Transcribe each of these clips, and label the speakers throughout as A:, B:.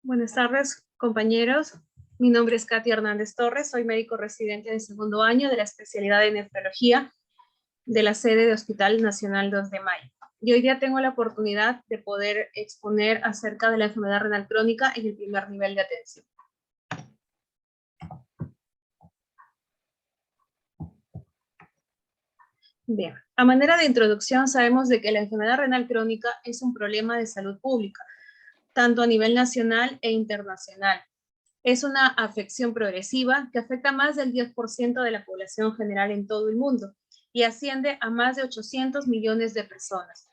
A: Buenas tardes, compañeros. Mi nombre es Katia Hernández Torres, soy médico residente de segundo año de la especialidad de nefrología de la sede de Hospital Nacional 2 de Mayo. Y hoy día tengo la oportunidad de poder exponer acerca de la enfermedad renal crónica en el primer nivel de atención. Bien, a manera de introducción sabemos de que la enfermedad renal crónica es un problema de salud pública, tanto a nivel nacional e internacional. Es una afección progresiva que afecta a más del 10% de la población general en todo el mundo y asciende a más de 800 millones de personas.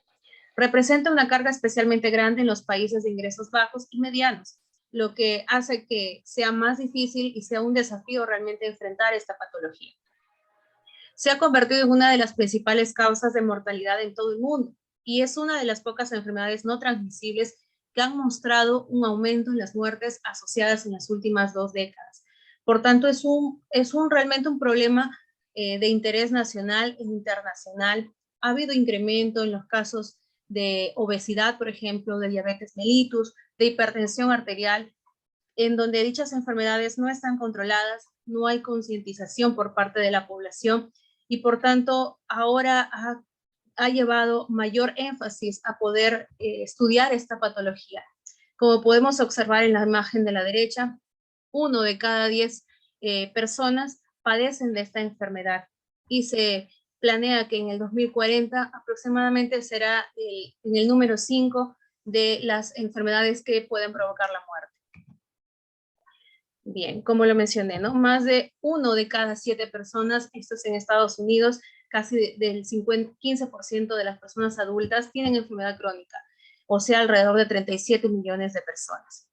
A: Representa una carga especialmente grande en los países de ingresos bajos y medianos, lo que hace que sea más difícil y sea un desafío realmente enfrentar esta patología. Se ha convertido en una de las principales causas de mortalidad en todo el mundo y es una de las pocas enfermedades no transmisibles que han mostrado un aumento en las muertes asociadas en las últimas 2 décadas. Por tanto, realmente un problema de interés nacional e internacional. Ha habido incremento en los casos de obesidad, por ejemplo, de diabetes mellitus, de hipertensión arterial, en donde dichas enfermedades no están controladas, no hay concientización por parte de la población y por tanto ahora ha llevado mayor énfasis a poder estudiar esta patología. Como podemos observar en la imagen de la derecha, 1 de cada 10 personas padecen de esta enfermedad y se planea que en el 2040 aproximadamente será en el número 5 de las enfermedades que pueden provocar la muerte. Bien, como lo mencioné, ¿no? Más de 1 de cada 7 personas, esto es en Estados Unidos, casi del 15% de las personas adultas tienen enfermedad crónica, o sea, alrededor de 37 millones de personas.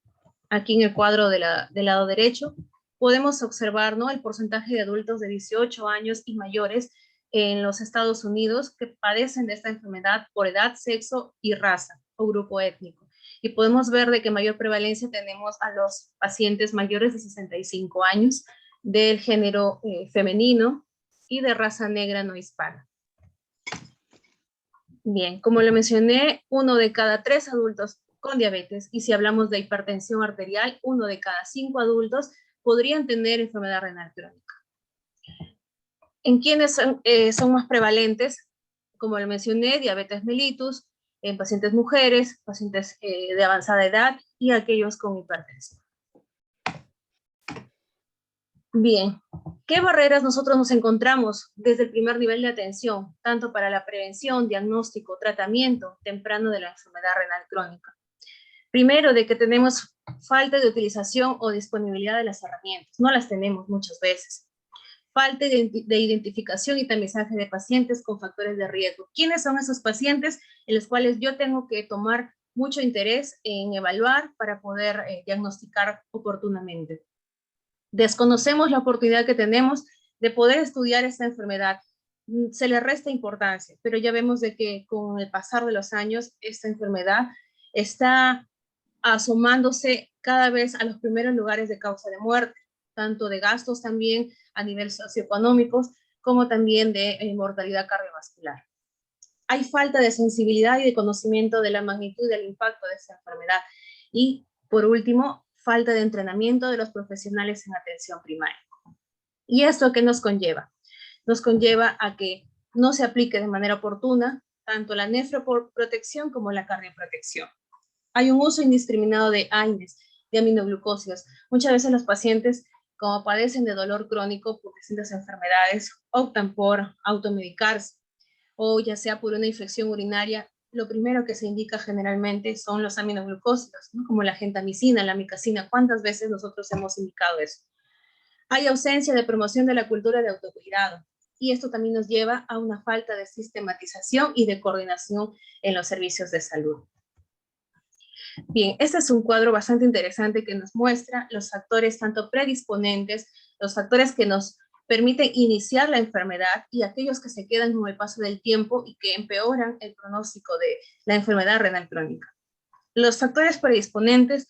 A: Aquí en el cuadro del lado derecho podemos observar, ¿no?, el porcentaje de adultos de 18 años y mayores en los Estados Unidos que padecen de esta enfermedad por edad, sexo y raza o grupo étnico. Y podemos ver de que mayor prevalencia tenemos a los pacientes mayores de 65 años, del género femenino y de raza negra no hispana. Bien, como le mencioné, 1 de cada 3 adultos con diabetes, y si hablamos de hipertensión arterial, 1 de cada 5 adultos podrían tener enfermedad renal crónica. ¿En quiénes son más prevalentes? Como le mencioné, diabetes mellitus, en pacientes mujeres, pacientes de avanzada edad y aquellos con hipertensión. Bien, ¿qué barreras nosotros nos encontramos desde el primer nivel de atención, tanto para la prevención, diagnóstico, tratamiento temprano de la enfermedad renal crónica? Primero, de que tenemos falta de utilización o disponibilidad de las herramientas, no las tenemos muchas veces. Falta de identificación y tamizaje de pacientes con factores de riesgo. ¿Quiénes son esos pacientes en los cuales yo tengo que tomar mucho interés en evaluar para poder diagnosticar oportunamente? Desconocemos la oportunidad que tenemos de poder estudiar esta enfermedad. Se le resta importancia, pero ya vemos de que con el pasar de los años, esta enfermedad está asomándose cada vez a los primeros lugares de causa de muerte, tanto de gastos también a nivel socioeconómicos, como también de mortalidad cardiovascular. Hay falta de sensibilidad y de conocimiento de la magnitud y del impacto de esta enfermedad. Y, por último, falta de entrenamiento de los profesionales en atención primaria. ¿Y esto qué nos conlleva? Nos conlleva a que no se aplique de manera oportuna tanto la nefroprotección como la cardioprotección. Hay un uso indiscriminado de AINES, de aminoglucósidos. Muchas veces los pacientes, como padecen de dolor crónico por distintas enfermedades, optan por automedicarse, o ya sea por una infección urinaria. Lo primero que se indica generalmente son los aminoglucósidos, ¿no?, como la gentamicina, la amicacina. ¿Cuántas veces nosotros hemos indicado eso? Hay ausencia de promoción de la cultura de autocuidado, y esto también nos lleva a una falta de sistematización y de coordinación en los servicios de salud. Bien, este es un cuadro bastante interesante que nos muestra los factores tanto predisponentes, los factores que nos permiten iniciar la enfermedad y aquellos que se quedan con el paso del tiempo y que empeoran el pronóstico de la enfermedad renal crónica. Los factores predisponentes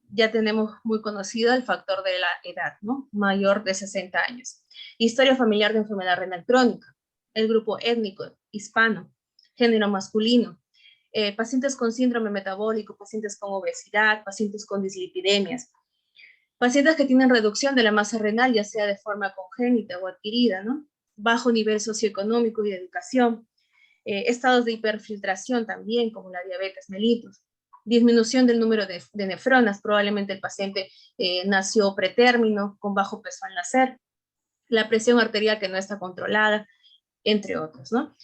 A: ya tenemos muy conocido el factor de la edad, ¿no?, mayor de 60 años. Historia familiar de enfermedad renal crónica, el grupo étnico, hispano, género masculino, pacientes con síndrome metabólico, pacientes con obesidad, pacientes con dislipidemias, pacientes que tienen reducción de la masa renal, ya sea de forma congénita o adquirida, ¿no? Bajo nivel socioeconómico y de educación, estados de hiperfiltración también, como la diabetes mellitus, disminución del número de nefronas, probablemente el paciente nació pretérmino, con bajo peso al nacer, la presión arterial que no está controlada, entre otros, ¿no?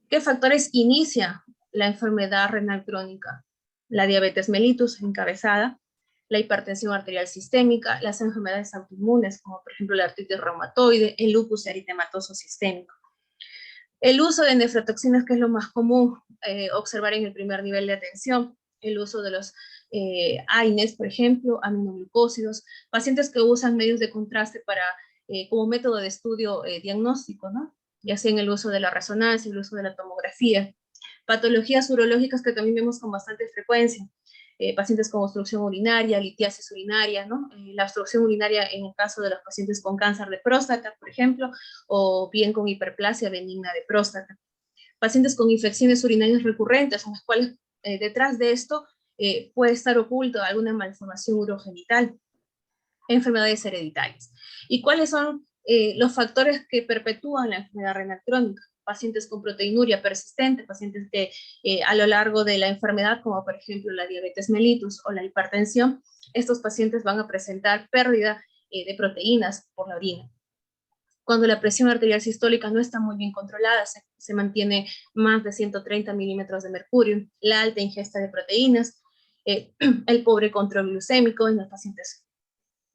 A: ¿Qué factores inicia la enfermedad renal crónica? La diabetes mellitus encabezada, la hipertensión arterial sistémica, las enfermedades autoinmunes, como por ejemplo la artritis reumatoide, el lupus eritematoso sistémico. El uso de nefrotoxinas, que es lo más común observar en el primer nivel de atención, el uso de los AINES, por ejemplo, aminoglucósidos, pacientes que usan medios de contraste para, como método de estudio diagnóstico, ¿no? Ya sea en el uso de la resonancia, el uso de la tomografía, patologías urológicas que también vemos con bastante frecuencia, pacientes con obstrucción urinaria, litiasis urinaria, ¿no? La obstrucción urinaria en el caso de los pacientes con cáncer de próstata, por ejemplo, o bien con hiperplasia benigna de próstata. Pacientes con infecciones urinarias recurrentes, en las cuales detrás de esto puede estar oculto alguna malformación urogenital, enfermedades hereditarias. ¿Y cuáles son los factores que perpetúan la enfermedad renal crónica? Pacientes con proteinuria persistente, pacientes que a lo largo de la enfermedad, como por ejemplo la diabetes mellitus o la hipertensión, estos pacientes van a presentar pérdida de proteínas por la orina. Cuando la presión arterial sistólica no está muy bien controlada, se mantiene más de 130 milímetros de mercurio, la alta ingesta de proteínas, el pobre control glucémico en los pacientes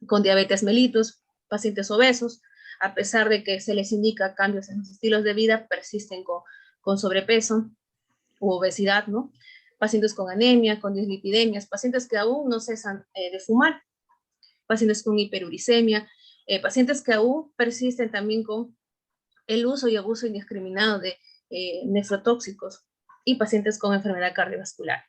A: con diabetes mellitus, pacientes obesos, a pesar de que se les indica cambios en los estilos de vida, persisten con sobrepeso u obesidad, ¿no? Pacientes con anemia, con dislipidemias, pacientes que aún no cesan de fumar, pacientes con hiperuricemia, pacientes que aún persisten también con el uso y abuso indiscriminado de nefrotóxicos y pacientes con enfermedad cardiovascular.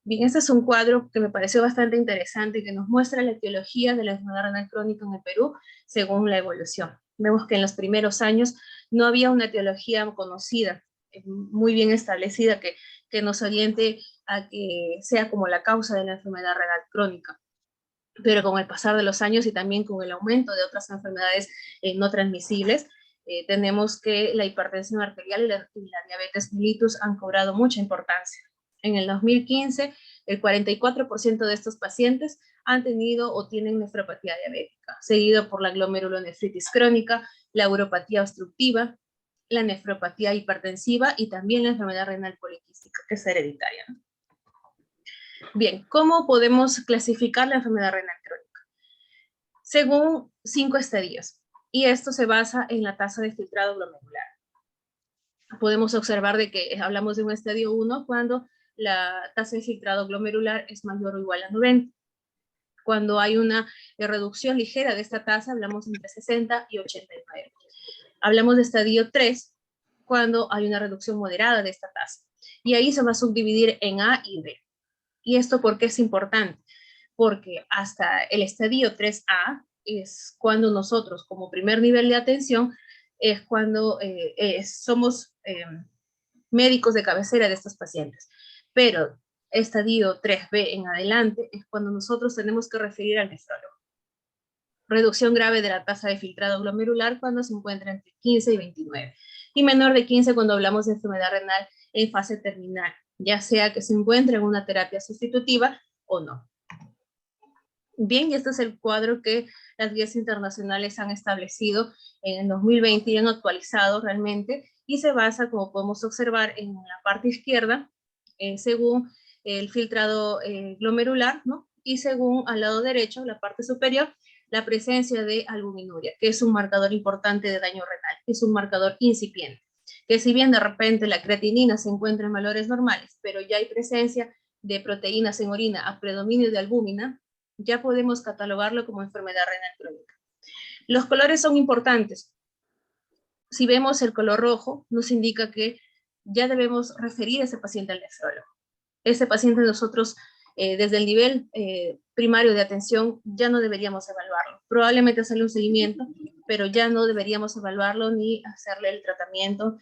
A: Bien, este es un cuadro que me pareció bastante interesante, que nos muestra la etiología de la enfermedad renal crónica en el Perú según la evolución. Vemos que en los primeros años no había una etiología conocida, muy bien establecida, que nos oriente a que sea como la causa de la enfermedad renal crónica. Pero con el pasar de los años y también con el aumento de otras enfermedades no transmisibles, tenemos que la hipertensión arterial y la diabetes mellitus han cobrado mucha importancia. En el 2015, el 44% de estos pacientes han tenido o tienen nefropatía diabética, seguido por la glomerulonefritis crónica, la uropatía obstructiva, la nefropatía hipertensiva y también la enfermedad renal poliquística, que es hereditaria, ¿no? Bien, ¿cómo podemos clasificar la enfermedad renal crónica? Según 5 estadios, y esto se basa en la tasa de filtrado glomerular. Podemos observar de que hablamos de un estadio 1 cuando la tasa de filtrado glomerular es mayor o igual a 90. Cuando hay una reducción ligera de esta tasa, hablamos entre 60 y 89. Hablamos de estadio 3 cuando hay una reducción moderada de esta tasa. Y ahí se va a subdividir en A y B. ¿Y esto por qué es importante? Porque hasta el estadio 3A es cuando nosotros, como primer nivel de atención, es cuando somos médicos de cabecera de estos pacientes. Pero estadio 3B en adelante es cuando nosotros tenemos que referir al nefrólogo. Reducción grave de la tasa de filtrado glomerular cuando se encuentra entre 15 y 29. Y menor de 15 cuando hablamos de enfermedad renal en fase terminal, ya sea que se encuentre en una terapia sustitutiva o no. Bien, y este es el cuadro que las guías internacionales han establecido en el 2020 y han actualizado realmente, y se basa, como podemos observar en la parte izquierda, según el filtrado glomerular, ¿no? Y según al lado derecho, la parte superior, la presencia de albuminuria, que es un marcador importante de daño renal, es un marcador incipiente, que si bien de repente la creatinina se encuentra en valores normales, pero ya hay presencia de proteínas en orina a predominio de albúmina, ya podemos catalogarlo como enfermedad renal crónica. Los colores son importantes. Si vemos el color rojo, nos indica que ya debemos referir a ese paciente al nefrólogo. Ese paciente nosotros, desde el nivel primario de atención, ya no deberíamos evaluarlo. Probablemente hacerle un seguimiento, pero ya no deberíamos evaluarlo ni hacerle el tratamiento,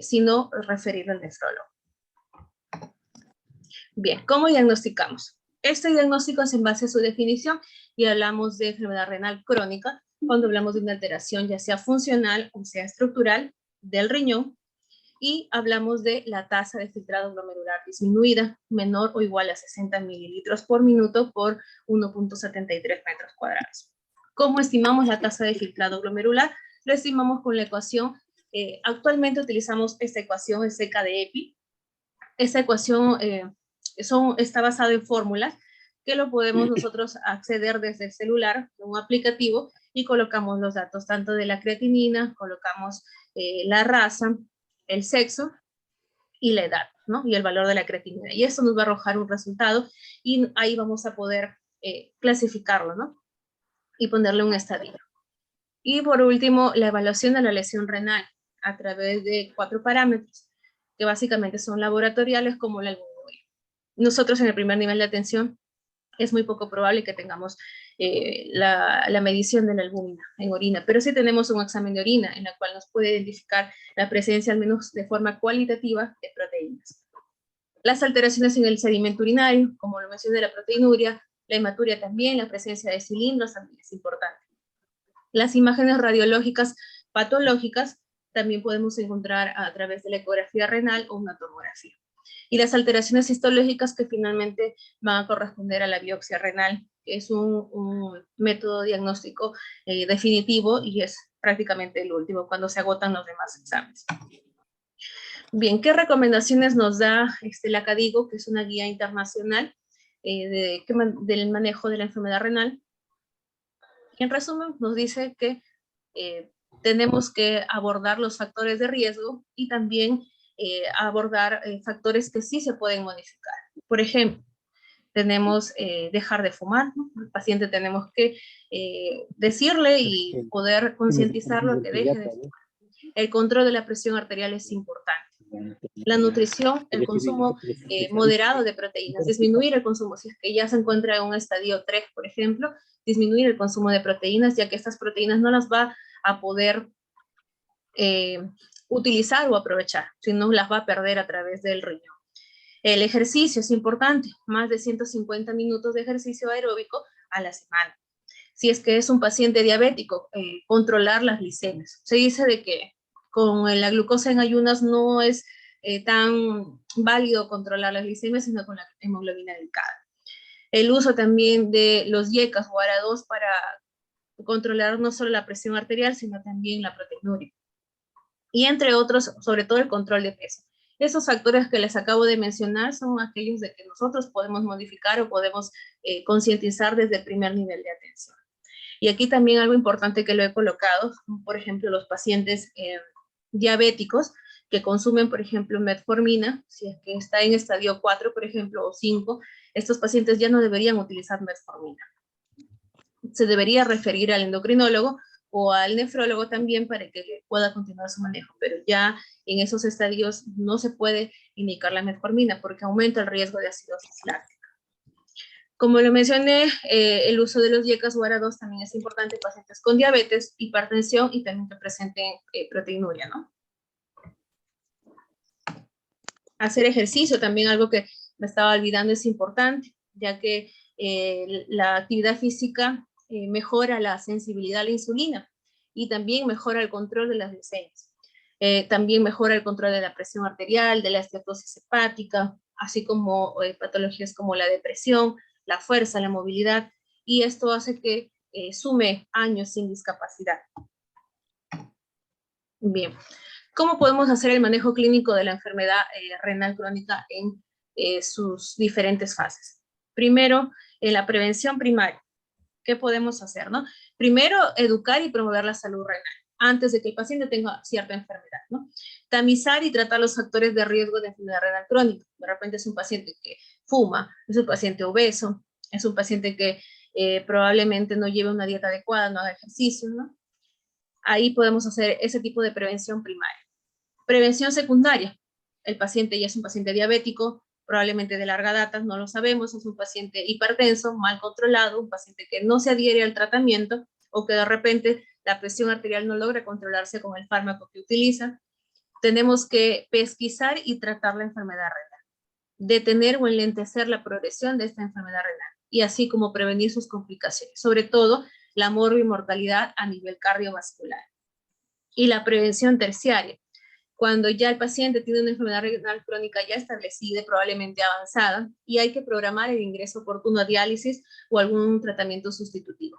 A: sino referirlo al nefrólogo. Bien, ¿cómo diagnosticamos? Este diagnóstico es en base a su definición y hablamos de enfermedad renal crónica cuando hablamos de una alteración ya sea funcional o sea estructural del riñón, y hablamos de la tasa de filtrado glomerular disminuida, menor o igual a 60 mililitros por minuto por 1.73 metros cuadrados. ¿Cómo estimamos la tasa de filtrado glomerular? Lo estimamos con la ecuación. Actualmente utilizamos esta ecuación, el CK de EPI. Esta ecuación está basada en fórmulas que lo podemos nosotros acceder desde el celular, un aplicativo, y colocamos los datos tanto de la creatinina, colocamos la raza, el sexo y la edad, ¿no? Y el valor de la creatinina. Y esto nos va a arrojar un resultado y ahí vamos a poder clasificarlo, ¿no? Y ponerle un estadio. Y por último, la evaluación de la lesión renal a través de 4 parámetros, que básicamente son laboratoriales como la albuminuria. Nosotros en el primer nivel de atención es muy poco probable que tengamos la medición de la albúmina en orina, pero sí tenemos un examen de orina en la cual nos puede identificar la presencia, al menos de forma cualitativa, de proteínas. Las alteraciones en el sedimento urinario, como lo mencioné, la proteinuria, la hematuria también, la presencia de cilindros también es importante. Las imágenes radiológicas patológicas también podemos encontrar a través de la ecografía renal o una tomografía. Y las alteraciones histológicas que finalmente van a corresponder a la biopsia renal, que es un método diagnóstico definitivo y es prácticamente el último cuando se agotan los demás exámenes. Bien, ¿qué recomendaciones nos da la CADIGO, que es una guía internacional del manejo de la enfermedad renal? En resumen, nos dice que tenemos que abordar los factores de riesgo y también abordar factores que sí se pueden modificar. Por ejemplo, tenemos dejar de fumar, ¿no? Al paciente tenemos que decirle y poder concientizarlo a que deje de fumar. El control de la presión arterial es importante. La nutrición, el consumo moderado de proteínas, disminuir el consumo, si es que ya se encuentra en un estadio 3, por ejemplo, disminuir el consumo de proteínas, ya que estas proteínas no las va a poder utilizar o aprovechar, sino las va a perder a través del riñón. El ejercicio es importante, más de 150 minutos de ejercicio aeróbico a la semana. Si es que es un paciente diabético, controlar las glicemias. Se dice de que con la glucosa en ayunas no es tan válido controlar las glicemias, sino con la hemoglobina glicada. El uso también de los YECAS o ARA2 para controlar no solo la presión arterial, sino también la proteinuria. Y entre otros, sobre todo el control de peso. Esos factores que les acabo de mencionar son aquellos de que nosotros podemos modificar o podemos concientizar desde el primer nivel de atención. Y aquí también algo importante que lo he colocado, por ejemplo, los pacientes diabéticos que consumen, por ejemplo, metformina, si es que está en estadio 4, por ejemplo, o 5, estos pacientes ya no deberían utilizar metformina. Se debería referir al endocrinólogo o al nefrólogo también para que pueda continuar su manejo, pero ya en esos estadios no se puede indicar la metformina porque aumenta el riesgo de acidosis láctica. Como lo mencioné, el uso de los YECAS o ARA2 también es importante en pacientes con diabetes, hipertensión y también que presenten proteinuria, ¿no? Hacer ejercicio, también algo que me estaba olvidando, es importante, ya que la actividad física mejora la sensibilidad a la insulina y también mejora el control de las glicemias. También mejora el control de la presión arterial, de la esteatosis hepática, así como patologías como la depresión, la fuerza, la movilidad, y esto hace que sume años sin discapacidad. Bien, ¿cómo podemos hacer el manejo clínico de la enfermedad renal crónica en sus diferentes fases? Primero, en la prevención primaria, ¿qué podemos hacer, no? Primero, educar y promover la salud renal antes de que el paciente tenga cierta enfermedad, ¿no? Tamizar y tratar los factores de riesgo de enfermedad renal crónica. De repente es un paciente que fuma, es un paciente obeso, es un paciente que probablemente no lleve una dieta adecuada, no haga ejercicio, ¿no? Ahí podemos hacer ese tipo de prevención primaria. Prevención secundaria. El paciente ya es un paciente diabético, probablemente de larga data, no lo sabemos, es un paciente hipertenso, mal controlado, un paciente que no se adhiere al tratamiento o que de repente la presión arterial no logra controlarse con el fármaco que utiliza. Tenemos que pesquisar y tratar la enfermedad renal. detener o enlentecer la progresión de esta enfermedad renal, y así como prevenir sus complicaciones, sobre todo la morbimortalidad a nivel cardiovascular. Y la prevención terciaria, cuando ya el paciente tiene una enfermedad renal crónica ya establecida, probablemente avanzada, y hay que programar el ingreso oportuno a diálisis o algún tratamiento sustitutivo.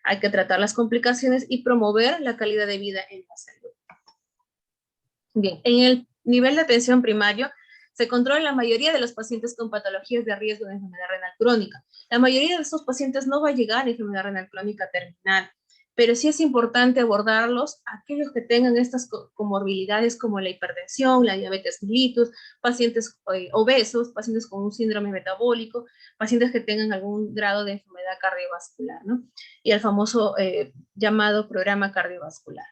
A: Hay que tratar las complicaciones y promover la calidad de vida en la salud. Bien, en el nivel de atención primario, se controla la mayoría de los pacientes con patologías de riesgo de enfermedad renal crónica. La mayoría de estos pacientes no va a llegar a enfermedad renal crónica terminal, pero sí es importante abordarlos aquellos que tengan estas comorbilidades como la hipertensión, la diabetes mellitus, pacientes obesos, pacientes con un síndrome metabólico, pacientes que tengan algún grado de enfermedad cardiovascular, ¿no? Y el famoso llamado programa cardiovascular.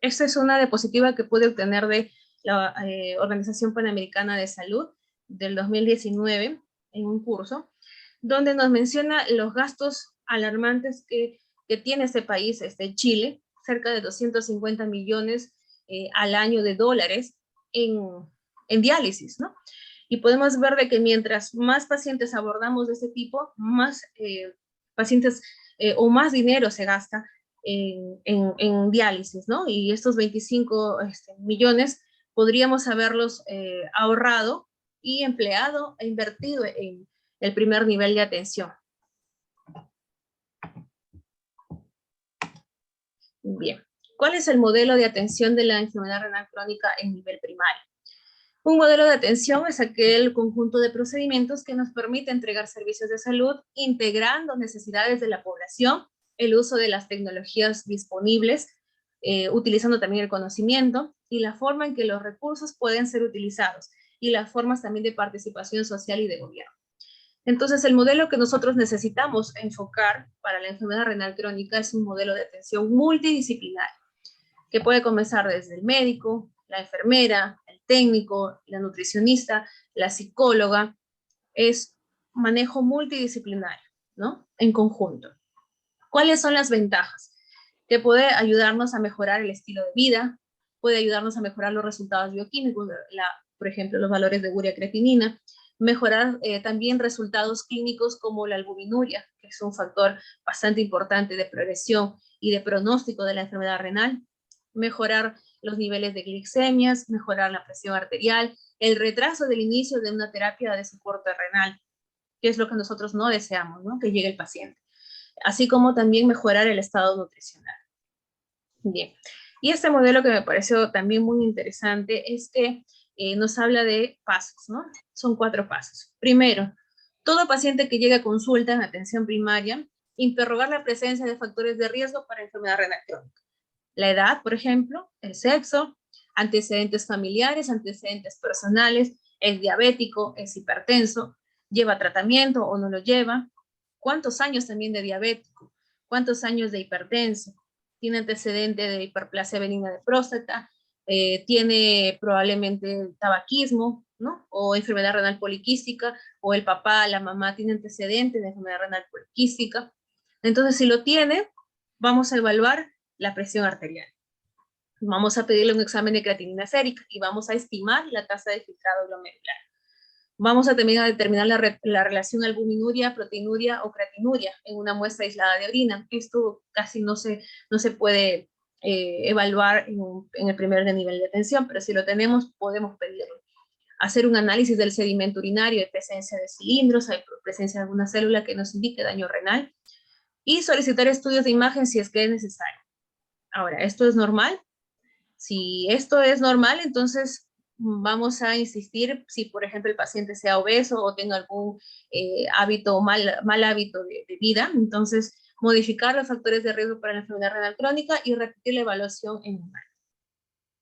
A: Esta es una diapositiva que pude obtener de la Organización Panamericana de Salud del 2019 en un curso, donde nos menciona los gastos alarmantes que tiene este país, Chile, cerca de 250 millones al año de dólares en diálisis, ¿no? Y podemos ver de que mientras más pacientes abordamos de este tipo, más pacientes o más dinero se gasta en diálisis, ¿no? Y estos 25 millones podríamos haberlos ahorrado y empleado e invertido en el primer nivel de atención. Bien, ¿cuál es el modelo de atención de la enfermedad renal crónica en nivel primario? Un modelo de atención es aquel conjunto de procedimientos que nos permite entregar servicios de salud integrando necesidades de la población, el uso de las tecnologías disponibles, utilizando también el conocimiento y la forma en que los recursos pueden ser utilizados y las formas también de participación social y de gobierno. Entonces, el modelo que nosotros necesitamos enfocar para la enfermedad renal crónica es un modelo de atención multidisciplinario, que puede comenzar desde el médico, la enfermera, el técnico, la nutricionista, la psicóloga. Es manejo multidisciplinario, ¿no? En conjunto. ¿Cuáles son las ventajas? Que puede ayudarnos a mejorar el estilo de vida, puede ayudarnos a mejorar los resultados bioquímicos, por ejemplo, los valores de urea creatinina, mejorar también resultados clínicos como la albuminuria, que es un factor bastante importante de progresión y de pronóstico de la enfermedad renal, mejorar los niveles de glicemias, mejorar la presión arterial, el retraso del inicio de una terapia de soporte renal, que es lo que nosotros no deseamos, ¿no? Que llegue el paciente, así como también mejorar el estado nutricional. Bien, y este modelo que me pareció también muy interesante es que nos habla de pasos, ¿no? Son 4 pasos. Primero, todo paciente que llegue a consulta en atención primaria, interrogar la presencia de factores de riesgo para enfermedad renal crónica. La edad, por ejemplo, el sexo, antecedentes familiares, antecedentes personales, es diabético, es hipertenso, lleva tratamiento o no lo lleva, cuántos años también de diabético, cuántos años de hipertenso, tiene antecedente de hiperplasia benigna de próstata, tiene probablemente tabaquismo, ¿no? O enfermedad renal poliquística, o el papá, la mamá tiene antecedentes de enfermedad renal poliquística. Entonces, si lo tiene, vamos a evaluar la presión arterial. Vamos a pedirle un examen de creatinina sérica y vamos a estimar la tasa de filtrado glomerular. Vamos a también a determinar la relación albuminuria, proteinuria o creatinuria en una muestra aislada de orina. Esto casi no se puede evaluar en el primer nivel de atención, pero si lo tenemos, podemos pedirlo. Hacer un análisis del sedimento urinario de presencia de cilindros, hay presencia de alguna célula que nos indique daño renal, y solicitar estudios de imagen si es que es necesario. Ahora, ¿esto es normal? Si esto es normal, entonces vamos a insistir, si por ejemplo el paciente sea obeso o tenga algún hábito, mal hábito de vida, entonces modificar los factores de riesgo para la enfermedad renal crónica y repetir la evaluación en humano.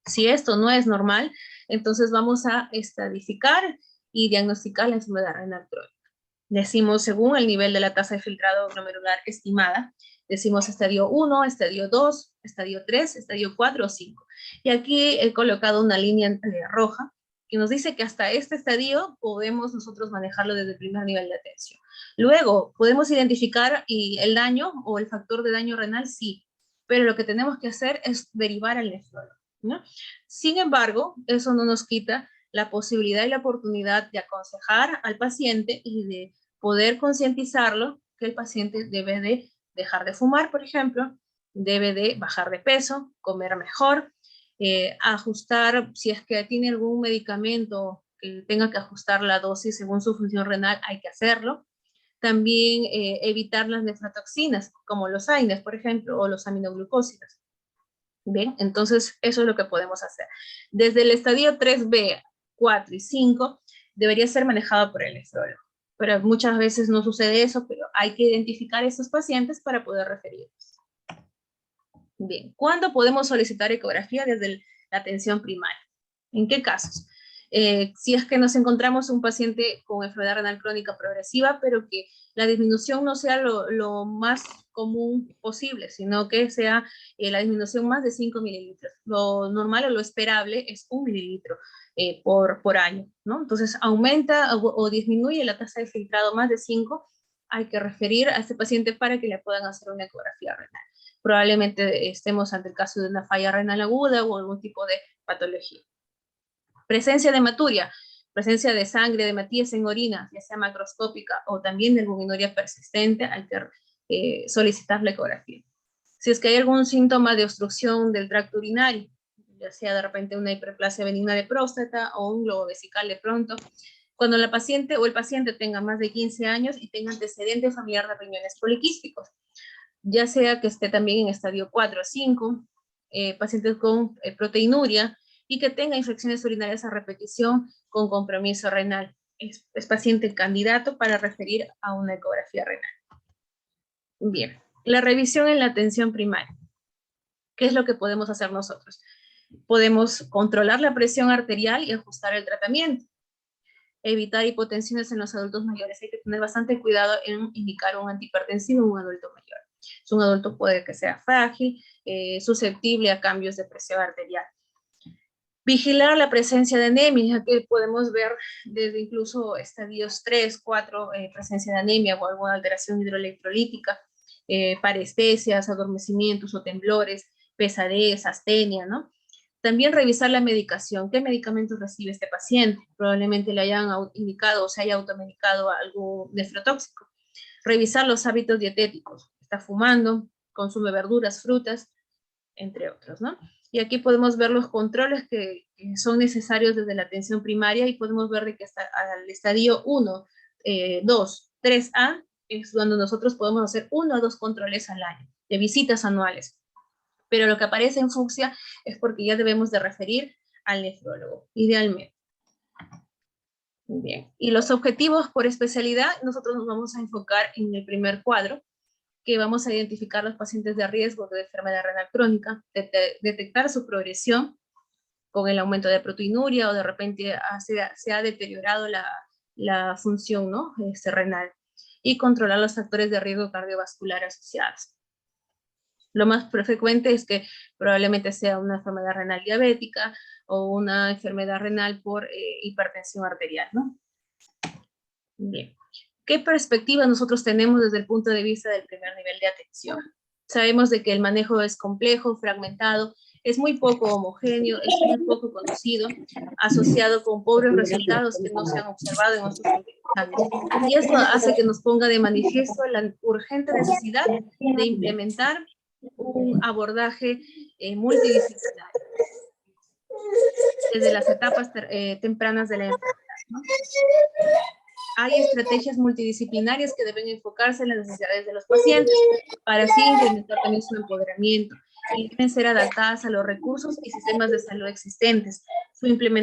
A: Si esto no es normal, entonces vamos a estratificar y diagnosticar la enfermedad renal crónica. Decimos según el nivel de la tasa de filtrado glomerular estimada, decimos estadio 1, estadio 2, estadio 3, estadio 4 o 5. Y aquí he colocado una línea roja que nos dice que hasta este estadio podemos nosotros manejarlo desde el primer nivel de atención. Luego, podemos identificar el daño o el factor de daño renal, sí, pero lo que tenemos que hacer es derivar al nefrólogo, ¿no? Sin embargo, eso no nos quita la posibilidad y la oportunidad de aconsejar al paciente y de poder concientizarlo que el paciente debe de dejar de fumar, por ejemplo, debe de bajar de peso, comer mejor, ajustar, si es que tiene algún medicamento que tenga que ajustar la dosis según su función renal, hay que hacerlo. También evitar las nefrotoxinas, como los AINES, por ejemplo, o los aminoglucósidos. Bien, entonces eso es lo que podemos hacer. Desde el estadio 3B, 4 y 5 debería ser manejado por el nefrólogo, pero muchas veces no sucede eso, pero hay que identificar a estos pacientes para poder referirlos. Bien, ¿cuándo podemos solicitar ecografía desde la atención primaria? ¿En qué casos? Si es que nos encontramos un paciente con enfermedad renal crónica progresiva, pero que la disminución no sea lo más común posible, sino que sea la disminución más de 5 mililitros. Lo normal o lo esperable es 1 mililitro por año, ¿no? Entonces, aumenta o disminuye la tasa de filtrado más de 5, hay que referir a este paciente para que le puedan hacer una ecografía renal. Probablemente estemos ante el caso de una falla renal aguda o algún tipo de patología. Presencia de hematuria, presencia de sangre, de hematías en orina, ya sea macroscópica o también de albuminuria persistente, hay que solicitar la ecografía. Si es que hay algún síntoma de obstrucción del tracto urinario, ya sea de repente una hiperplasia benigna de próstata o un globo vesical de pronto, cuando la paciente o el paciente tenga más de 15 años y tenga antecedente familiar de riñones poliquísticos, ya sea que esté también en estadio 4 o 5, pacientes con proteinuria, y que tenga infecciones urinarias a repetición con compromiso renal. Es paciente candidato para referir a una ecografía renal. Bien, la revisión en la atención primaria. ¿Qué es lo que podemos hacer nosotros? Podemos controlar la presión arterial y ajustar el tratamiento. Evitar hipotensiones en los adultos mayores. Hay que tener bastante cuidado en indicar un antihipertensivo en un adulto mayor. Es un adulto puede que sea frágil, susceptible a cambios de presión arterial. Vigilar la presencia de anemia, que podemos ver desde incluso estadios 3, 4, presencia de anemia o alguna alteración hidroelectrolítica, parestesias, adormecimientos o temblores, pesadez, astenia, ¿no? También revisar la medicación, qué medicamentos recibe este paciente, probablemente le hayan indicado o se haya automedicado algún nefrotóxico. Revisar los hábitos dietéticos, está fumando, consume verduras, frutas, entre otros, ¿no? Y aquí podemos ver los controles que son necesarios desde la atención primaria y podemos ver de que hasta al estadio 1, 2, 3A es cuando nosotros podemos hacer 1 o 2 controles al año, de visitas anuales. Pero lo que aparece en fucsia es porque ya debemos de referir al nefrólogo, idealmente. Bien, y los objetivos por especialidad, nosotros nos vamos a enfocar en el primer cuadro, que vamos a identificar los pacientes de riesgo de enfermedad renal crónica, detectar su progresión con el aumento de proteinuria o de repente se ha deteriorado la función, ¿no? Renal, y controlar los factores de riesgo cardiovascular asociados. Lo más frecuente es que probablemente sea una enfermedad renal diabética o una enfermedad renal por hipertensión arterial, ¿no? Bien. ¿Qué perspectiva nosotros tenemos desde el punto de vista del primer nivel de atención? Sabemos de que el manejo es complejo, fragmentado, es muy poco homogéneo, es muy poco conocido, asociado con pobres resultados que no se han observado en nuestros años. Y esto hace que nos ponga de manifiesto la urgente necesidad de implementar un abordaje multidisciplinario desde las etapas tempranas de la enfermedad, ¿no? Hay estrategias multidisciplinarias que deben enfocarse en las necesidades de los pacientes para así incrementar también su empoderamiento y deben ser adaptadas a los recursos y sistemas de salud existentes. Su implementación